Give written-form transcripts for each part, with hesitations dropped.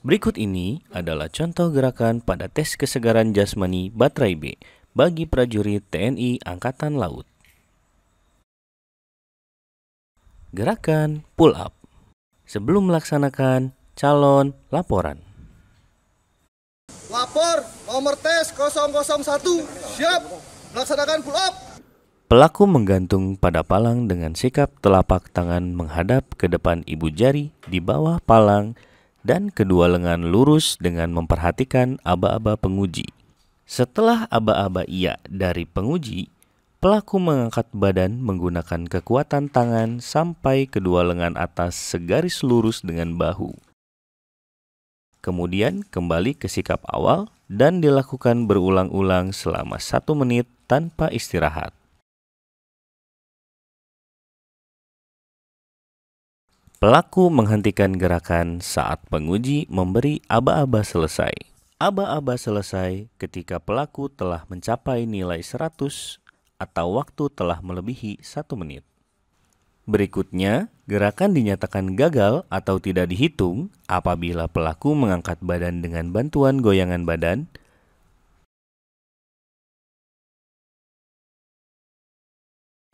Berikut ini adalah contoh gerakan pada tes kesegaran jasmani baterai B bagi prajurit TNI Angkatan Laut. Gerakan pull up. Sebelum melaksanakan calon laporan. Lapor nomor tes 001, siap melaksanakan pull up. Pelaku menggantung pada palang dengan sikap telapak tangan menghadap ke depan ibu jari di bawah palang dan kedua lengan lurus dengan memperhatikan aba-aba penguji. Setelah aba-aba iya dari penguji, pelaku mengangkat badan menggunakan kekuatan tangan sampai kedua lengan atas segaris lurus dengan bahu. Kemudian kembali ke sikap awal dan dilakukan berulang-ulang selama 1 menit tanpa istirahat. Pelaku menghentikan gerakan saat penguji memberi aba-aba selesai. Aba-aba selesai ketika pelaku telah mencapai nilai 100 atau waktu telah melebihi 1 menit. Berikutnya, gerakan dinyatakan gagal atau tidak dihitung apabila pelaku mengangkat badan dengan bantuan goyangan badan,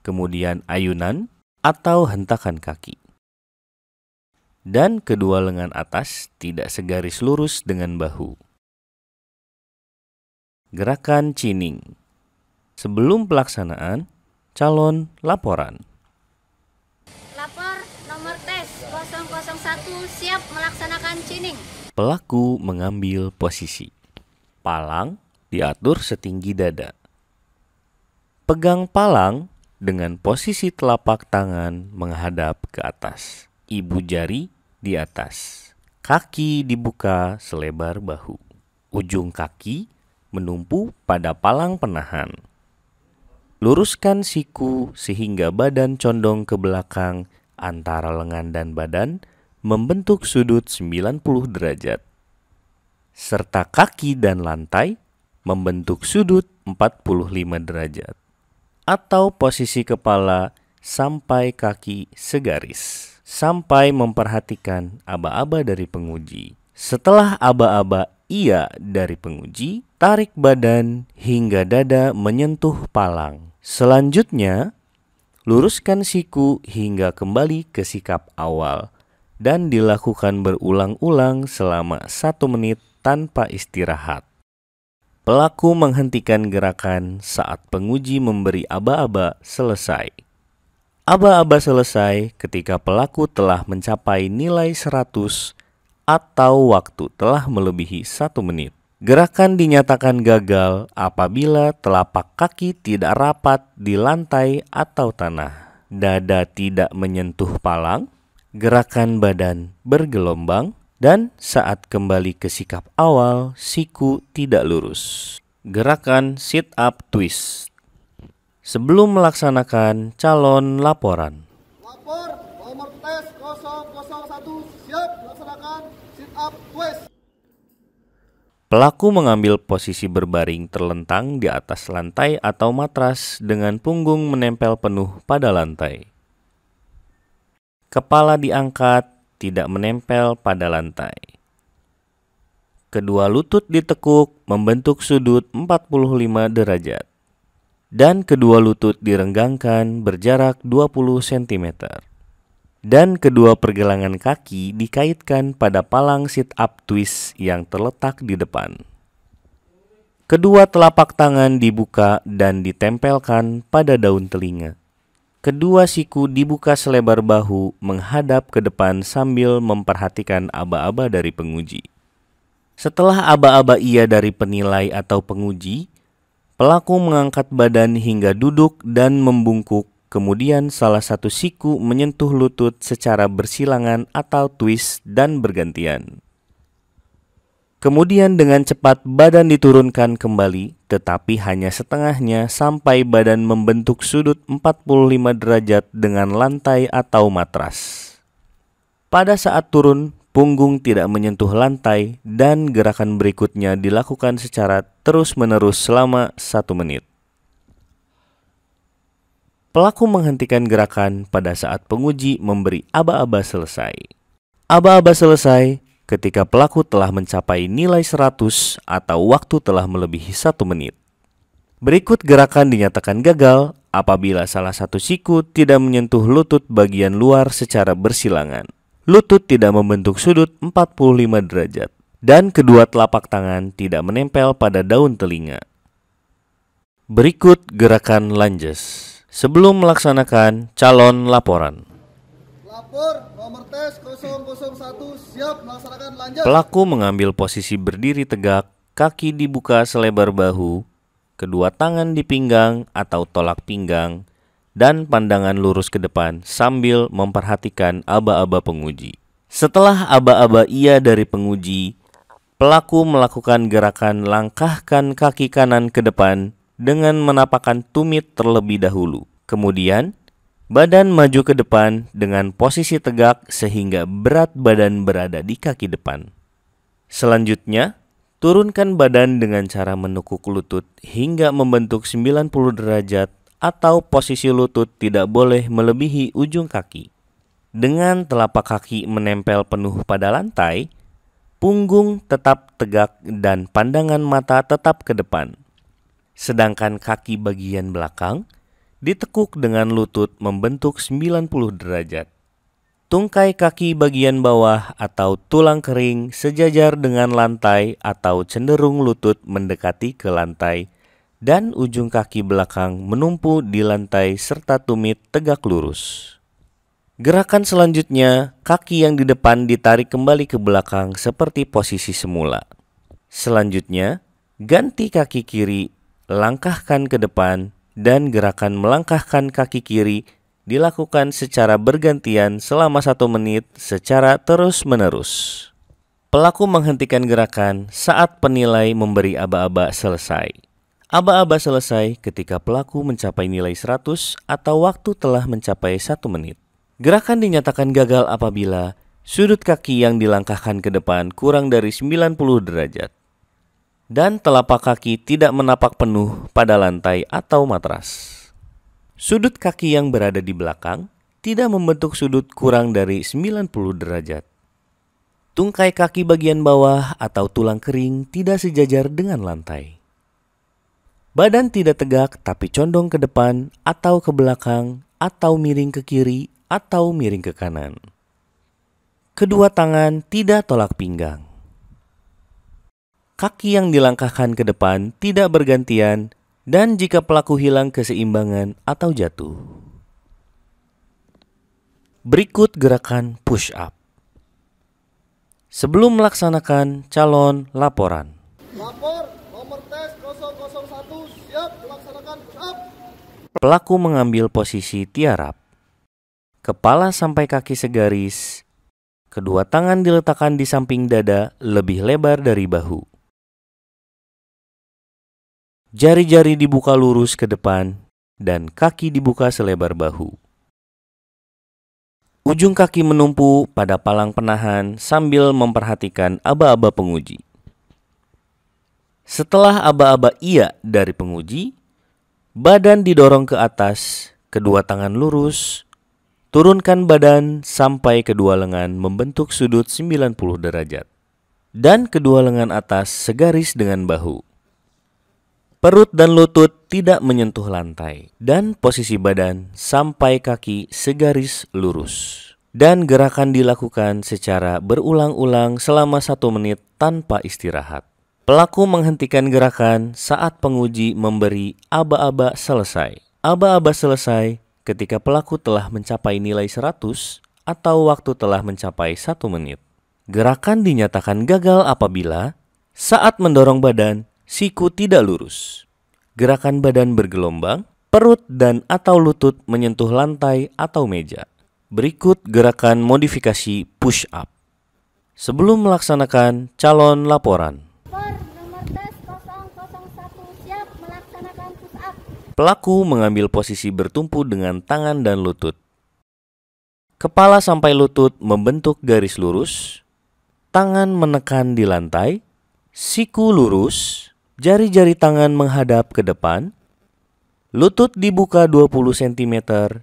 kemudian ayunan atau hentakan kaki, dan kedua lengan atas tidak segaris lurus dengan bahu. Gerakan chinning. Sebelum pelaksanaan, calon laporan. Lapor nomor tes 001, siap melaksanakan chinning. Pelaku mengambil posisi. Palang diatur setinggi dada. Pegang palang dengan posisi telapak tangan menghadap ke atas. Ibu jari di atas. Kaki dibuka selebar bahu. Ujung kaki menumpu pada palang penahan. Luruskan siku sehingga badan condong ke belakang antara lengan dan badan membentuk sudut 90 derajat. Serta kaki dan lantai membentuk sudut 45 derajat. Atau posisi kepala sampai kaki segaris. Sampai memperhatikan aba-aba dari penguji. Setelah aba-aba iya dari penguji, tarik badan hingga dada menyentuh palang. Selanjutnya, luruskan siku hingga kembali ke sikap awal dan dilakukan berulang-ulang selama 1 menit tanpa istirahat. Pelaku menghentikan gerakan saat penguji memberi aba-aba selesai. Aba-aba selesai ketika pelaku telah mencapai nilai 100 atau waktu telah melebihi 1 menit. Gerakan dinyatakan gagal apabila telapak kaki tidak rapat di lantai atau tanah, dada tidak menyentuh palang, gerakan badan bergelombang, dan saat kembali ke sikap awal, siku tidak lurus. Gerakan sit up twist. Sebelum melaksanakan calon laporan. Lapor nomor tes 001, siap melaksanakan sit up twist. Pelaku mengambil posisi berbaring terlentang di atas lantai atau matras dengan punggung menempel penuh pada lantai. Kepala diangkat, tidak menempel pada lantai. Kedua lutut ditekuk membentuk sudut 45 derajat. Dan kedua lutut direnggangkan berjarak 20 cm. Dan kedua pergelangan kaki dikaitkan pada palang sit-up twist yang terletak di depan. Kedua telapak tangan dibuka dan ditempelkan pada daun telinga. Kedua siku dibuka selebar bahu menghadap ke depan sambil memperhatikan aba-aba dari penguji. Setelah aba-aba iya dari penilai atau penguji, pelaku mengangkat badan hingga duduk dan membungkuk. Kemudian salah satu siku menyentuh lutut secara bersilangan atau twist dan bergantian. Kemudian dengan cepat badan diturunkan kembali, tetapi hanya setengahnya sampai badan membentuk sudut 45 derajat dengan lantai atau matras. Pada saat turun, punggung tidak menyentuh lantai dan gerakan berikutnya dilakukan secara terus-menerus selama 1 menit. Pelaku menghentikan gerakan pada saat penguji memberi aba-aba selesai. Aba-aba selesai ketika pelaku telah mencapai nilai 100 atau waktu telah melebihi 1 menit. Berikut gerakan dinyatakan gagal apabila salah satu siku tidak menyentuh lutut bagian luar secara bersilangan. Lutut tidak membentuk sudut 45 derajat dan kedua telapak tangan tidak menempel pada daun telinga. Berikut gerakan lunges. Sebelum melaksanakan calon laporan. Lapor nomor tes 001 siap melaksanakan lanjut. Pelaku mengambil posisi berdiri tegak, kaki dibuka selebar bahu, kedua tangan di pinggang atau tolak pinggang, dan pandangan lurus ke depan sambil memperhatikan aba-aba penguji. Setelah aba-aba iya dari penguji, pelaku melakukan gerakan langkahkan kaki kanan ke depan dengan menapakkan tumit terlebih dahulu. Kemudian, badan maju ke depan dengan posisi tegak sehingga berat badan berada di kaki depan. Selanjutnya, turunkan badan dengan cara menekuk lutut hingga membentuk 90 derajat atau posisi lutut tidak boleh melebihi ujung kaki. Dengan telapak kaki menempel penuh pada lantai, punggung tetap tegak dan pandangan mata tetap ke depan. Sedangkan kaki bagian belakang ditekuk dengan lutut membentuk 90 derajat. Tungkai kaki bagian bawah atau tulang kering sejajar dengan lantai atau cenderung lutut mendekati ke lantai dan ujung kaki belakang menumpu di lantai serta tumit tegak lurus. Gerakan selanjutnya, kaki yang di depan ditarik kembali ke belakang seperti posisi semula. Selanjutnya, ganti kaki kiri, langkahkan ke depan, dan gerakan melangkahkan kaki kiri dilakukan secara bergantian selama 1 menit secara terus-menerus. Pelaku menghentikan gerakan saat penilai memberi aba-aba selesai. Aba-aba selesai ketika pelaku mencapai nilai 100 atau waktu telah mencapai 1 menit. Gerakan dinyatakan gagal apabila sudut kaki yang dilangkahkan ke depan kurang dari 90 derajat dan telapak kaki tidak menapak penuh pada lantai atau matras. Sudut kaki yang berada di belakang tidak membentuk sudut kurang dari 90 derajat. Tungkai kaki bagian bawah atau tulang kering tidak sejajar dengan lantai. Badan tidak tegak tapi condong ke depan atau ke belakang atau miring ke kiri atau miring ke kanan. Kedua tangan tidak tolak pinggang. Kaki yang dilangkahkan ke depan tidak bergantian dan jika pelaku hilang keseimbangan atau jatuh. Berikut gerakan push up. Sebelum melaksanakan calon laporan. Lapor nomor tes 001 siap melaksanakan push up. Pelaku mengambil posisi tiarap. Kepala sampai kaki segaris. Kedua tangan diletakkan di samping dada lebih lebar dari bahu. Jari-jari dibuka lurus ke depan dan kaki dibuka selebar bahu. Ujung kaki menumpu pada palang penahan sambil memperhatikan aba-aba penguji. Setelah aba-aba iya dari penguji, badan didorong ke atas, kedua tangan lurus, turunkan badan sampai kedua lengan membentuk sudut 90 derajat dan kedua lengan atas segaris dengan bahu. Perut dan lutut tidak menyentuh lantai dan posisi badan sampai kaki segaris lurus. Dan gerakan dilakukan secara berulang-ulang selama 1 menit tanpa istirahat. Pelaku menghentikan gerakan saat penguji memberi aba-aba selesai. Aba-aba selesai ketika pelaku telah mencapai nilai 100 atau waktu telah mencapai 1 menit. Gerakan dinyatakan gagal apabila saat mendorong badan, siku tidak lurus. Gerakan badan bergelombang, perut dan atau lutut menyentuh lantai atau meja. Berikut gerakan modifikasi push up. Sebelum melaksanakan calon laporan. Nomor tes 001 siap melaksanakan push up. Pelaku mengambil posisi bertumpu dengan tangan dan lutut. Kepala sampai lutut membentuk garis lurus. Tangan menekan di lantai. Siku lurus. Jari-jari tangan menghadap ke depan. Lutut dibuka 20 cm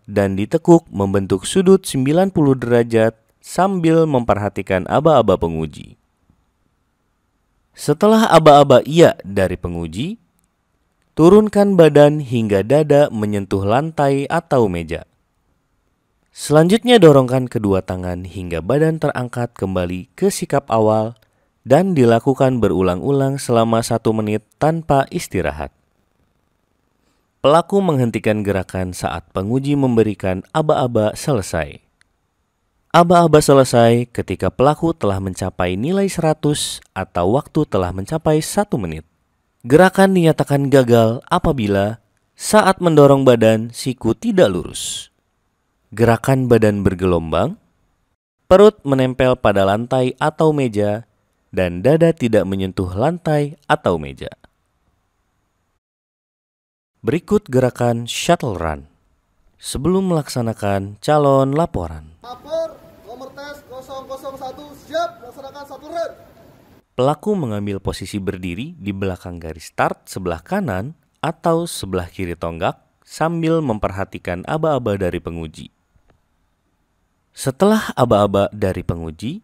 dan ditekuk membentuk sudut 90 derajat sambil memperhatikan aba-aba penguji. Setelah aba-aba iya dari penguji, turunkan badan hingga dada menyentuh lantai atau meja. Selanjutnya dorongkan kedua tangan hingga badan terangkat kembali ke sikap awal dan dilakukan berulang-ulang selama 1 menit tanpa istirahat. Pelaku menghentikan gerakan saat penguji memberikan aba-aba selesai. Aba-aba selesai ketika pelaku telah mencapai nilai 100 atau waktu telah mencapai 1 menit. Gerakan dinyatakan gagal apabila saat mendorong badan siku tidak lurus, gerakan badan bergelombang, perut menempel pada lantai atau meja, dan dada tidak menyentuh lantai atau meja. Berikut gerakan shuttle run sebelum melaksanakan calon laporan. Lapor nomor tes 001 siap melaksanakan satu run. Pelaku mengambil posisi berdiri di belakang garis start sebelah kanan atau sebelah kiri tonggak sambil memperhatikan aba-aba dari penguji. Setelah aba-aba dari penguji,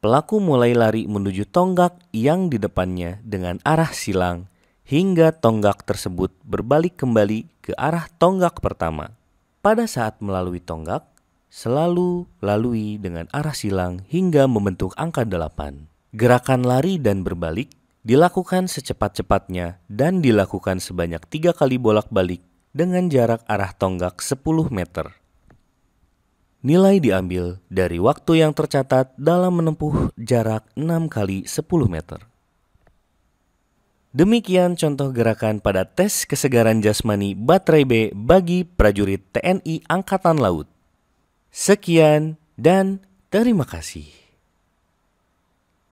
pelaku mulai lari menuju tonggak yang di depannya dengan arah silang hingga tonggak tersebut berbalik kembali ke arah tonggak pertama. Pada saat melalui tonggak, selalu lalui dengan arah silang hingga membentuk angka 8. Gerakan lari dan berbalik dilakukan secepat-cepatnya dan dilakukan sebanyak 3 kali bolak-balik dengan jarak arah tonggak 10 meter. Nilai diambil dari waktu yang tercatat dalam menempuh jarak 6 kali 10 meter. Demikian contoh gerakan pada tes kesegaran jasmani baterai B bagi prajurit TNI Angkatan Laut. Sekian dan terima kasih.